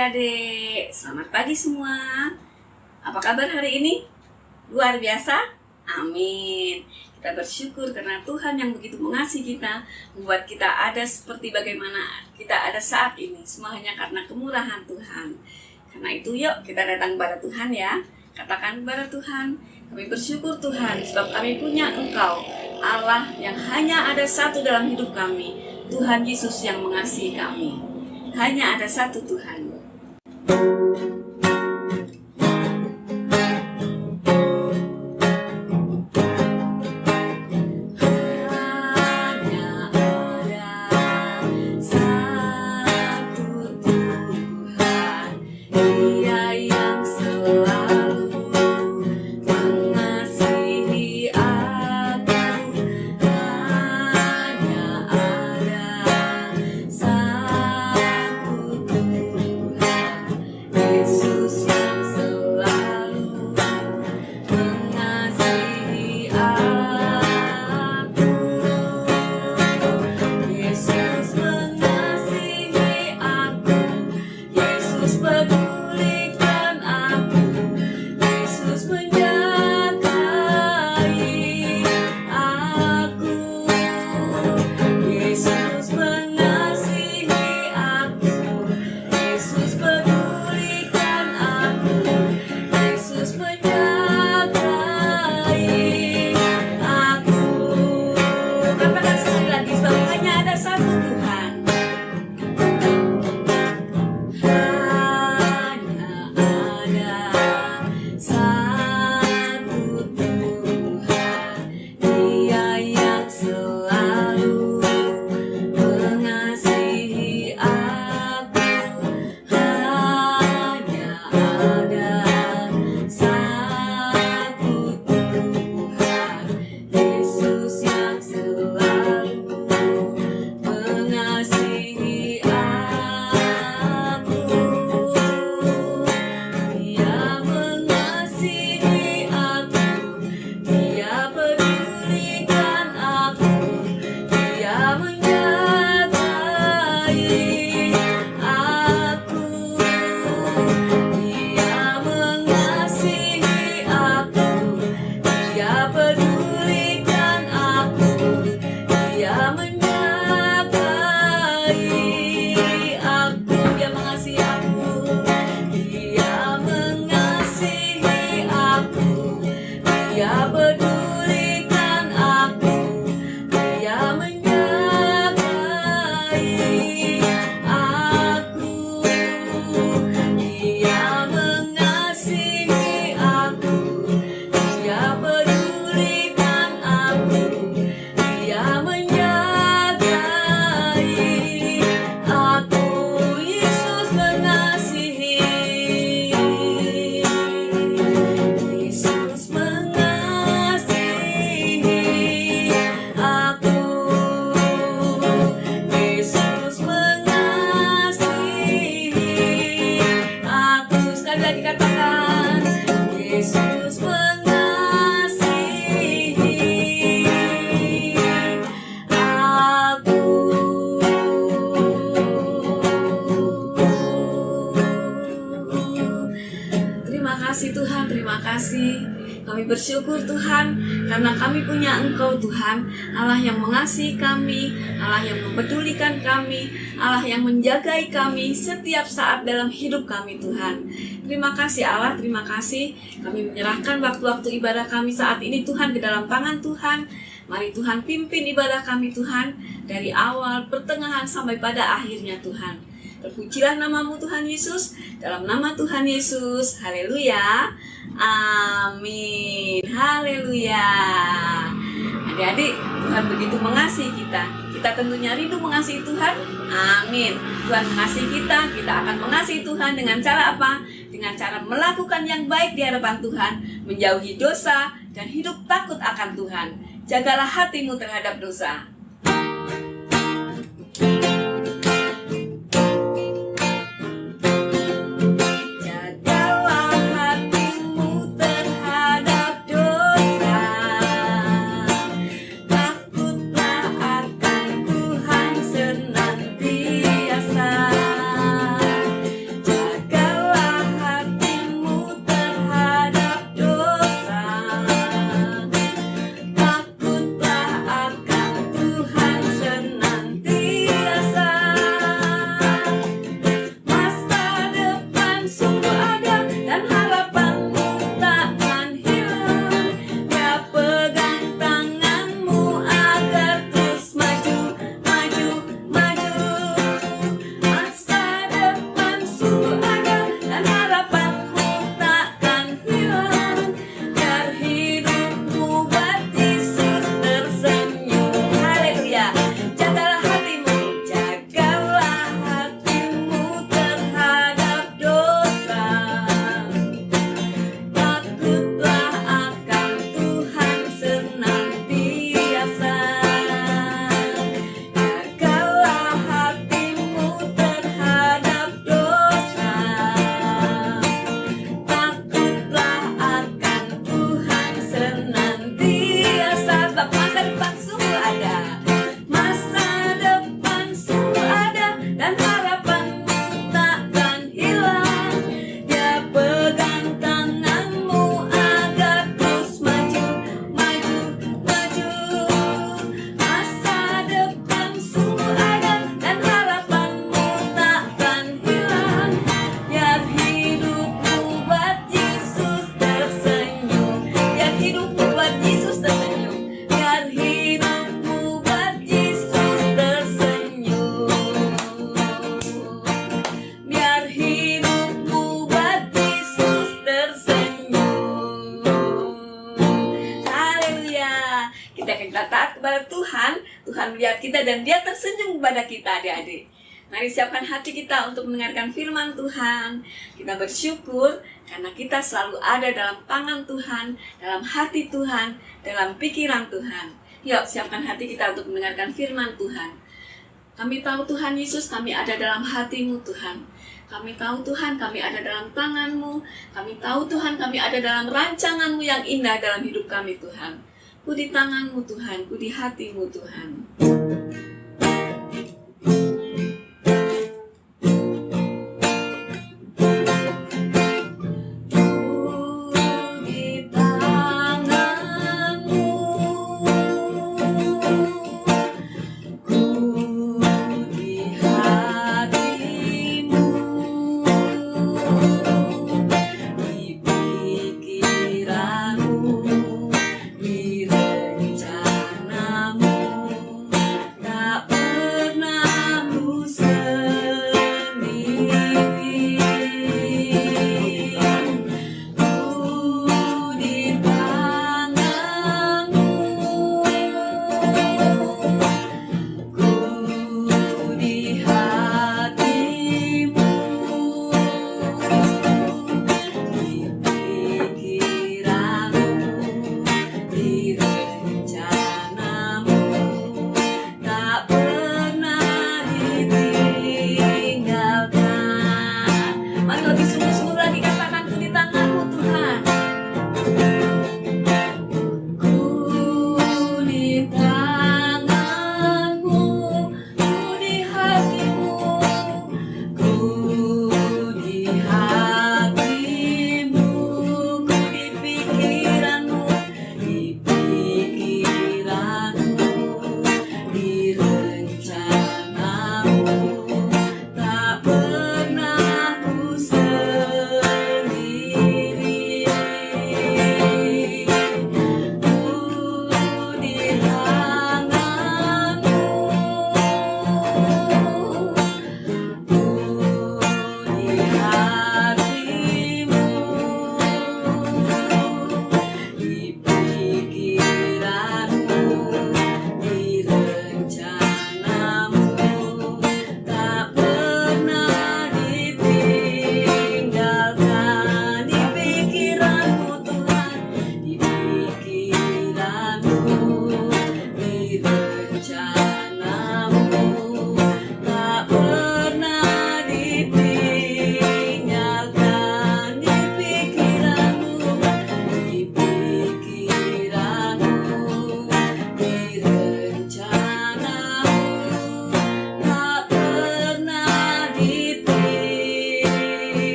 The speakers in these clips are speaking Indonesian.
adik-adik, selamat pagi semua. Apa kabar hari ini? Luar biasa? Amin. Kita bersyukur karena Tuhan yang begitu mengasihi kita, membuat kita ada seperti bagaimana kita ada saat ini. Semua hanya karena kemurahan Tuhan. Karena itu yuk kita datang kepada Tuhan ya. Katakan kepada Tuhan, kami bersyukur Tuhan sebab kami punya Engkau, Allah yang hanya ada satu dalam hidup kami, Tuhan Yesus yang mengasihi kami. Hanya ada satu Tuhan. Terima kasih. Kami bersyukur Tuhan karena kami punya Engkau Tuhan, Allah yang mengasihi kami, Allah yang mempedulikan kami, Allah yang menjagai kami setiap saat dalam hidup kami Tuhan. Terima kasih Allah, terima kasih. Kami menyerahkan waktu-waktu ibadah kami saat ini Tuhan ke dalam tangan Tuhan. Mari Tuhan pimpin ibadah kami Tuhan dari awal, pertengahan sampai pada akhirnya Tuhan. Terpujilah namamu Tuhan Yesus, dalam nama Tuhan Yesus, haleluya, amin, haleluya. Adik-adik, Tuhan begitu mengasihi kita. Kita tentunya rindu mengasihi Tuhan, amin. Tuhan mengasihi kita, kita akan mengasihi Tuhan dengan cara apa? Dengan cara melakukan yang baik di hadapan Tuhan, menjauhi dosa, dan hidup takut akan Tuhan. Jagalah hatimu terhadap dosa. Jangan Tuhan melihat kita dan Dia tersenyum kepada kita, adik-adik. Mari siapkan hati kita untuk mendengarkan firman Tuhan. Kita bersyukur karena kita selalu ada dalam tangan Tuhan, dalam hati Tuhan, dalam pikiran Tuhan. Yuk, siapkan hati kita untuk mendengarkan firman Tuhan. Kami tahu Tuhan Yesus, kami ada dalam hati-Mu Tuhan. Kami tahu Tuhan, kami ada dalam tangan-Mu. Kami tahu Tuhan, kami ada dalam rancangan-Mu yang indah dalam hidup kami Tuhan. Ku di tangan-Mu Tuhan, ku di hati-Mu Tuhan.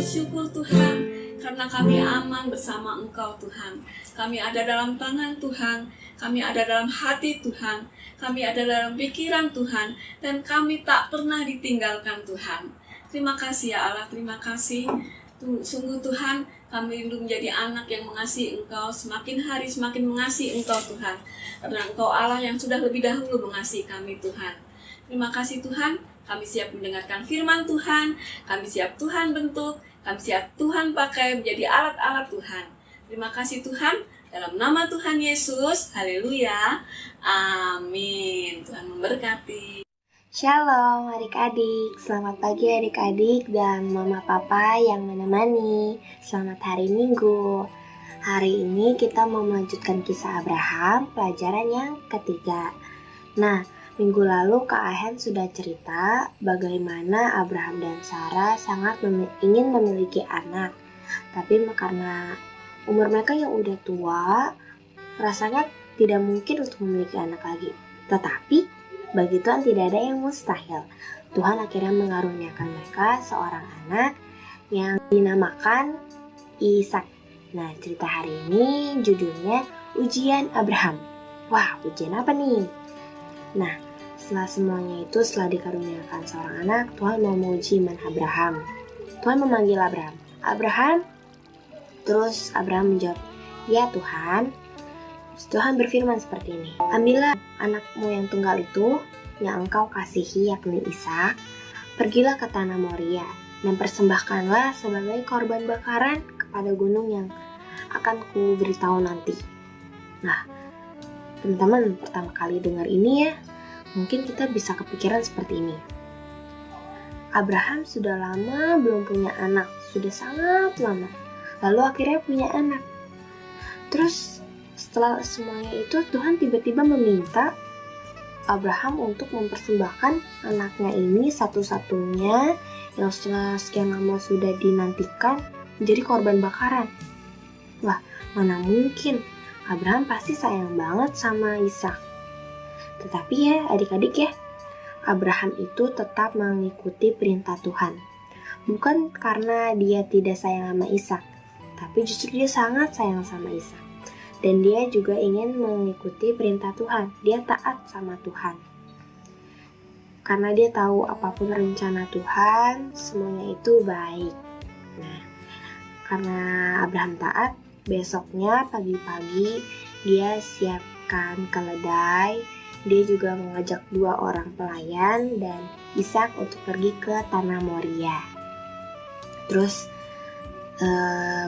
bersyukur Tuhan, karena kami aman bersama Engkau Tuhan. Kami ada dalam tangan Tuhan, kami ada dalam hati Tuhan, kami ada dalam pikiran Tuhan, dan kami tak pernah ditinggalkan Tuhan. Terima kasih ya Allah, terima kasih. Sungguh Tuhan, kami rindu menjadi anak yang mengasihi Engkau, semakin hari semakin mengasihi Engkau Tuhan, karena Engkau Allah yang sudah lebih dahulu mengasihi kami Tuhan. Terima kasih Tuhan, kami siap mendengarkan firman Tuhan, kami siap Tuhan bentuk, kami siap Tuhan pakai menjadi alat-alat Tuhan. Terima kasih Tuhan, dalam nama Tuhan Yesus, haleluya, amin. Tuhan memberkati. Shalom adik-adik, selamat pagi adik-adik dan mama papa yang menemani. Selamat hari Minggu. Hari ini kita mau melanjutkan kisah Abraham, pelajaran yang ketiga. Nah, minggu lalu Kak Ahen sudah cerita bagaimana Abraham dan Sarah sangat ingin memiliki anak. Tapi karena umur mereka yang udah tua, rasanya tidak mungkin untuk memiliki anak lagi. Tetapi bagi Tuhan tidak ada yang mustahil. Tuhan akhirnya mengaruniakan mereka seorang anak yang dinamakan Ishak. Nah, cerita hari ini judulnya Ujian Abraham. Wah, ujian apa nih? Nah, setelah semuanya itu, setelah dikaruniakan seorang anak, Tuhan mau menguji iman Abraham. Tuhan memanggil Abraham. Abraham, terus Abraham menjawab, "Ya Tuhan." Tuhan berfirman seperti ini, "Ambillah anakmu yang tunggal itu, yang engkau kasihi, yakni Ishak, pergilah ke tanah Moria, dan persembahkanlah sebagai korban bakaran kepada gunung yang akan ku beritahu nanti." Nah, teman-teman pertama kali dengar ini ya, mungkin kita bisa kepikiran seperti ini. Abraham sudah lama belum punya anak, sudah sangat lama. Lalu akhirnya punya anak. Terus setelah semuanya itu Tuhan tiba-tiba meminta Abraham untuk mempersembahkan anaknya ini satu-satunya yang setelah sekian lama sudah dinantikan menjadi korban bakaran. Wah, mana mungkin, Abraham pasti sayang banget sama Ishak. Tetapi ya adik-adik ya, Abraham itu tetap mengikuti perintah Tuhan. Bukan karena dia tidak sayang sama Ishak, tapi justru dia sangat sayang sama Ishak. Dan dia juga ingin mengikuti perintah Tuhan. Dia taat sama Tuhan. Karena dia tahu apapun rencana Tuhan, semuanya itu baik. Nah, karena Abraham taat, besoknya pagi-pagi dia siapkan keledai. Dia juga mengajak 2 orang pelayan dan Ishak untuk pergi ke tanah Moria. Terus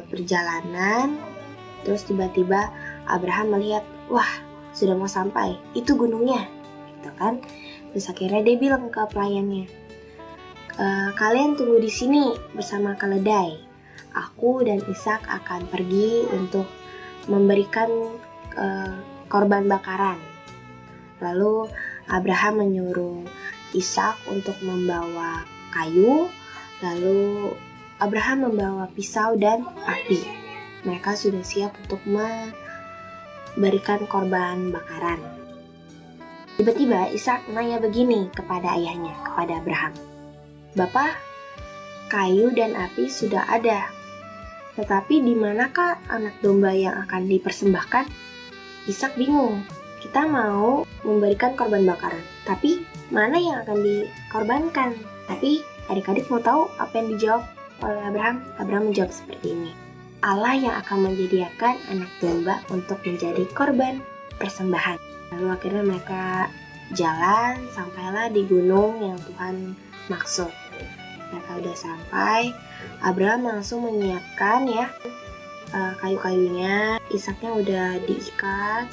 perjalanan, terus tiba-tiba Abraham melihat, wah sudah mau sampai, itu gunungnya, gitu kan? Terus akhirnya dia bilang ke pelayannya, "Kalian tunggu di sini bersama keledai. Aku dan Ishak akan pergi untuk memberikan korban bakaran." Lalu Abraham menyuruh Ishak untuk membawa kayu, lalu Abraham membawa pisau dan api. Mereka sudah siap untuk memberikan korban bakaran. Tiba-tiba Ishak nanya begini kepada ayahnya, kepada Abraham, "Bapak, kayu dan api sudah ada, tetapi di manakah anak domba yang akan dipersembahkan?" Ishak bingung. Kita mau memberikan korban bakaran, tapi mana yang akan dikorbankan? Tapi adik-adik mau tahu apa yang dijawab oleh Abraham? Abraham menjawab seperti ini, "Allah yang akan menyediakan anak domba untuk menjadi korban persembahan." Lalu akhirnya mereka jalan sampailah di gunung yang Tuhan maksud. Mereka udah sampai, Abraham langsung menyiapkan ya kayu-kayunya, Ishaknya udah diikat,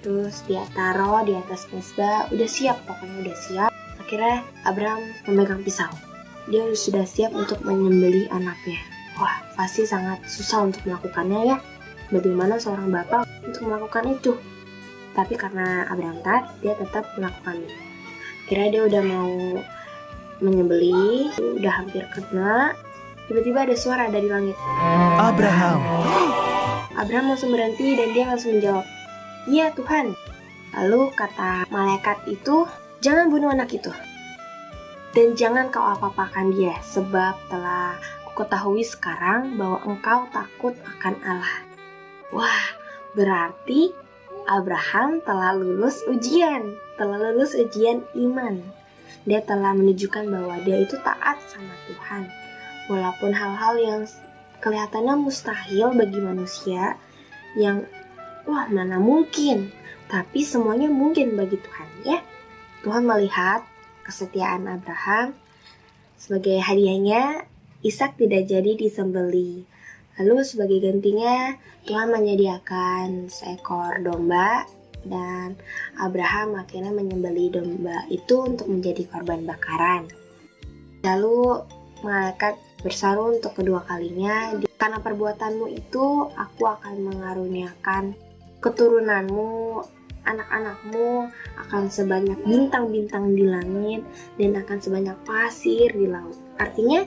terus dia taruh di atas mezbah, udah siap, pokoknya udah siap. Akhirnya Abraham memegang pisau. Dia sudah siap untuk menyembelih anaknya. Wah, pasti sangat susah untuk melakukannya ya. Bagaimana seorang bapak untuk melakukan itu? Tapi karena Abraham taat, dia tetap melakukannya. Akhirnya dia udah mau menyembelih, udah hampir kena. Tiba-tiba ada suara dari langit. Abraham. Abraham langsung berhenti dan dia langsung menjawab, "Iya Tuhan." Lalu kata malaikat itu, "Jangan bunuh anak itu. Dan jangan kau apa-apakan dia, sebab telah kuketahui sekarang bahwa engkau takut akan Allah." Wah, berarti Abraham telah lulus ujian iman. Dia telah menunjukkan bahwa dia itu taat sama Tuhan. Walaupun hal-hal yang kelihatannya mustahil bagi manusia, yang wah mana mungkin, tapi semuanya mungkin bagi Tuhan ya. Tuhan melihat kesetiaan Abraham. Sebagai hadiahnya, Ishak tidak jadi disembelih. Lalu sebagai gantinya, Tuhan menyediakan seekor domba dan Abraham akhirnya menyembelih domba itu untuk menjadi korban bakaran. Lalu malaikat berseru untuk kedua kalinya, "Karena perbuatanmu itu, aku akan mengaruniakan keturunanmu, anak-anakmu akan sebanyak bintang-bintang di langit dan akan sebanyak pasir di laut." Artinya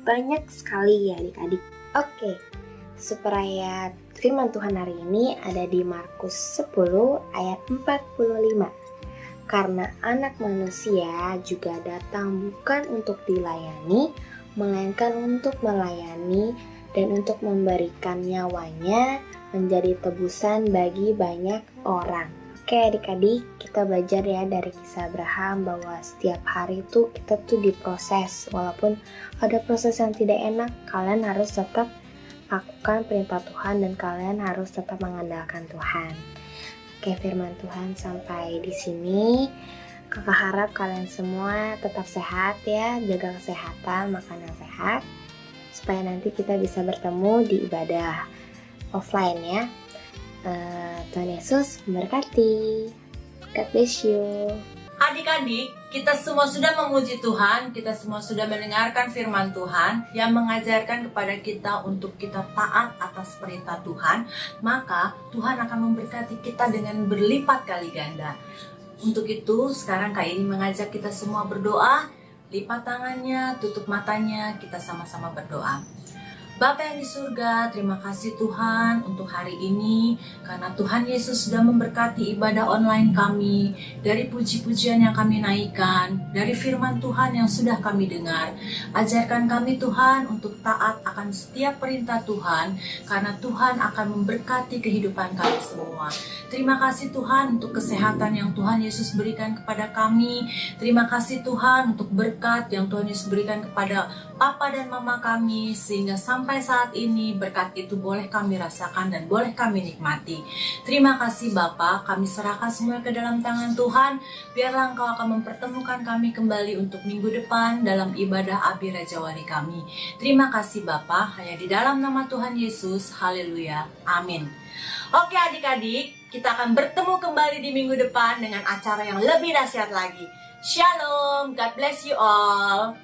banyak sekali ya adik-adik. Oke, supaya firman Tuhan hari ini ada di Markus 10 ayat 45. "Karena anak manusia juga datang bukan untuk dilayani, melainkan untuk melayani dan untuk memberikan nyawanya menjadi tebusan bagi banyak orang." Oke adik-adik, kita belajar ya dari kisah Abraham bahwa setiap hari itu kita tuh diproses. Walaupun ada proses yang tidak enak, kalian harus tetap lakukan perintah Tuhan dan kalian harus tetap mengandalkan Tuhan. Oke, firman Tuhan sampai di sini. Kakak harap kalian semua tetap sehat ya, jaga kesehatan, makan yang sehat, supaya nanti kita bisa bertemu di ibadah offline ya. Tuhan Yesus memberkati. God bless you. Adik-adik, kita semua sudah memuji Tuhan, kita semua sudah mendengarkan firman Tuhan yang mengajarkan kepada kita untuk kita taat atas perintah Tuhan, maka Tuhan akan memberkati kita dengan berlipat kali ganda. Untuk itu, sekarang Kak ini mengajak kita semua berdoa, lipat tangannya, tutup matanya, kita sama-sama berdoa. Bapa yang di surga, terima kasih Tuhan untuk hari ini, karena Tuhan Yesus sudah memberkati ibadah online kami, dari puji-pujian yang kami naikkan, dari firman Tuhan yang sudah kami dengar. Ajarkan kami Tuhan untuk taat akan setiap perintah Tuhan, karena Tuhan akan memberkati kehidupan kami semua. Terima kasih Tuhan untuk kesehatan yang Tuhan Yesus berikan kepada kami. Terima kasih Tuhan untuk berkat yang Tuhan Yesus berikan kepada Papa dan Mama kami, sehingga sampai saat ini berkat itu boleh kami rasakan dan boleh kami nikmati. Terima kasih Bapa, kami serahkan semua ke dalam tangan Tuhan. Biarlah Engkau akan mempertemukan kami kembali untuk minggu depan dalam ibadah Abi Raja Wali kami. Terima kasih Bapa, hanya di dalam nama Tuhan Yesus. Haleluya, amin. Oke adik-adik, kita akan bertemu kembali di minggu depan dengan acara yang lebih dahsyat lagi. Shalom, God bless you all.